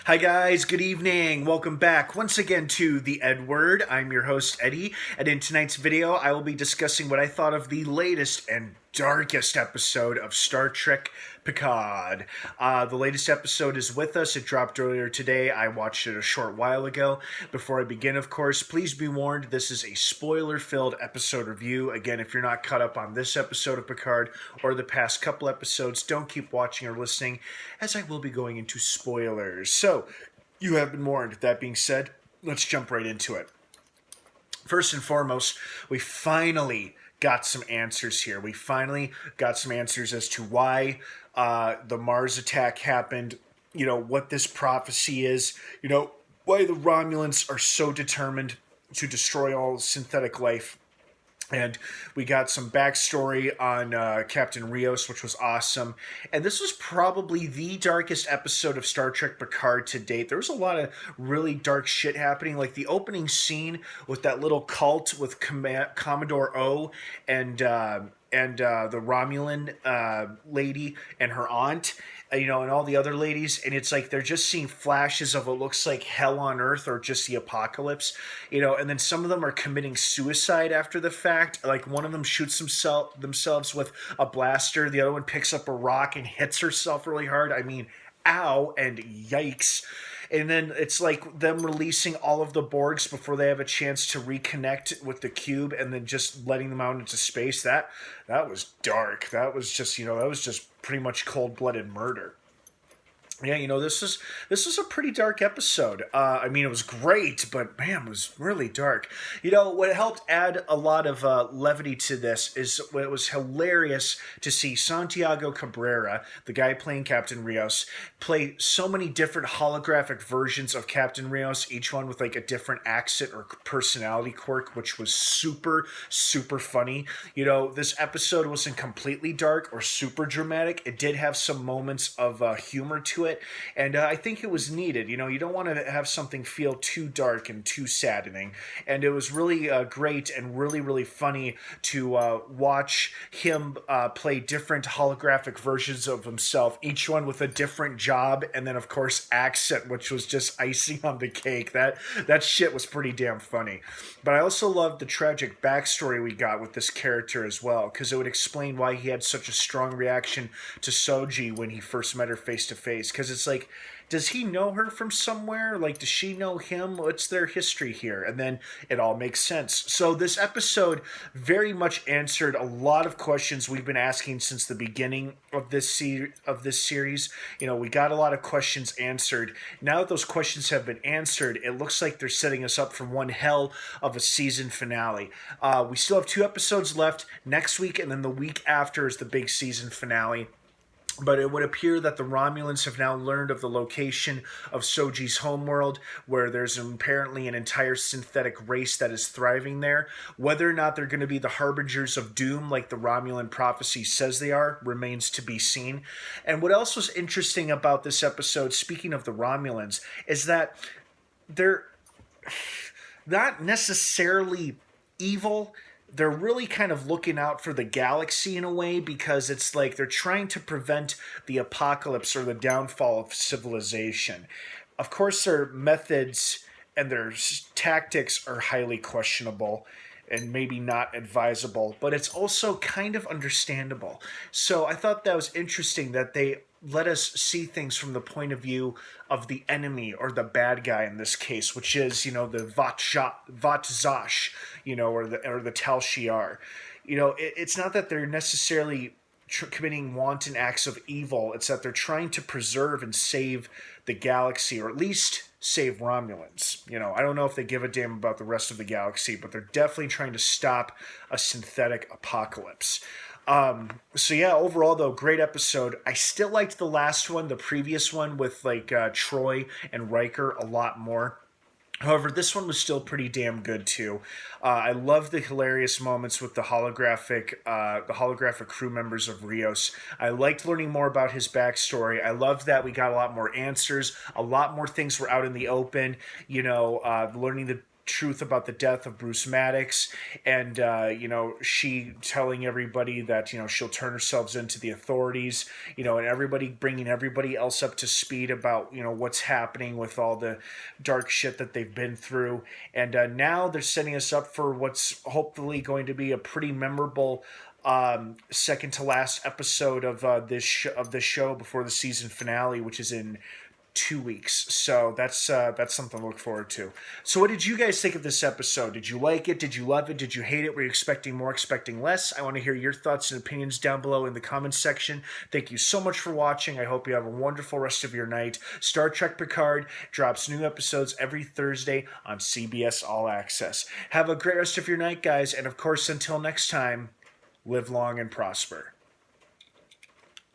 Hi guys, good evening. Welcome back once again to the EdWord. I'm your host Eddie, and in tonight's video I will be discussing what I thought of the latest and darkest episode of Star Trek Picard. The latest episode is with us. It dropped earlier today. I watched it a short while ago. Before I begin, of course, please be warned, this is a spoiler-filled episode review. Again, if you're not caught up on this episode of Picard or the past couple episodes, don't keep watching or listening, as I will be going into spoilers. So, you have been warned. That being said, let's jump right into it. First and foremost, we finally got some answers here. We finally got some answers as to why the Mars attack happened, what this prophecy is, why the Romulans are so determined to destroy all synthetic life. And we got some backstory on Captain Rios, which was awesome. And this was probably the darkest episode of Star Trek Picard to date. There was a lot of really dark shit happening, like the opening scene with that little cult with Commodore O and the Romulan lady and her aunt, and all the other ladies, and it's like they're just seeing flashes of what looks like hell on Earth or just the apocalypse, and then some of them are committing suicide after the fact. Like one of them shoots themselves with a blaster, the other one picks up a rock and hits herself really hard. I mean, ow and yikes. And then it's like them releasing all of the Borgs before they have a chance to reconnect with the cube, and then just letting them out into space. That was dark. That was just pretty much cold-blooded murder. Yeah, this is a pretty dark episode. I mean, it was great, but man, it was really dark. What helped add a lot of levity to this is it was hilarious to see Santiago Cabrera, the guy playing Captain Rios, play so many different holographic versions of Captain Rios, each one with like a different accent or personality quirk, which was super, super funny. This episode wasn't completely dark or super dramatic. It did have some moments of humor to it. And I think it was needed. You don't want to have something feel too dark and too saddening. And it was really great and really, really funny to watch him play different holographic versions of himself, each one with a different job, and then, of course, accent, which was just icing on the cake. That shit was pretty damn funny. But I also loved the tragic backstory we got with this character as well, because it would explain why he had such a strong reaction to Soji when he first met her face to face. Because it's like, does he know her from somewhere? Like, does she know him? What's their history here? And then it all makes sense. So this episode very much answered a lot of questions we've been asking since the beginning of this series. We got a lot of questions answered. Now that those questions have been answered, it looks like they're setting us up for one hell of a season finale. We still have 2 episodes left next week, and then the week after is the big season finale. But it would appear that the Romulans have now learned of the location of Soji's homeworld, where there's apparently an entire synthetic race that is thriving there. Whether or not they're going to be the harbingers of doom like the Romulan prophecy says they are remains to be seen. And what else was interesting about this episode, speaking of the Romulans, is that they're not necessarily evil. They're really kind of looking out for the galaxy in a way, because it's like they're trying to prevent the apocalypse or the downfall of civilization. Of course, their methods and their tactics are highly questionable and maybe not advisable, but it's also kind of understandable. So I thought that was interesting that they let us see things from the point of view of the enemy, or the bad guy in this case, which is, the Vatzash, or the Tal Shiar. It's not that they're necessarily committing wanton acts of evil. It's that they're trying to preserve and save the galaxy, or at least save Romulans. I don't know if they give a damn about the rest of the galaxy, but they're definitely trying to stop a synthetic apocalypse. So yeah, overall though, great episode. I still liked the last one, the previous one with Troy and Riker, a lot more. However, this one was still pretty damn good too. I love the hilarious moments with the holographic crew members of Rios. I liked learning more about his backstory. I loved that we got a lot more answers. A lot more things were out in the open. Learning the truth about the death of Bruce Maddox, and she telling everybody that she'll turn herself into the authorities, and everybody bringing everybody else up to speed about what's happening with all the dark shit that they've been through, and now they're setting us up for what's hopefully going to be a pretty memorable second to last episode of this show before the season finale, which is in 2 weeks. So that's something to look forward to. So what did you guys think of this episode? Did you like it? Did you love it? Did you hate it? Were you expecting more, expecting less? I want to hear your thoughts and opinions down below in the comments section. Thank you so much for watching. I hope you have a wonderful rest of your night. Star Trek Picard drops new episodes every Thursday on CBS All Access. Have a great rest of your night, guys. And of course, until next time, live long and prosper.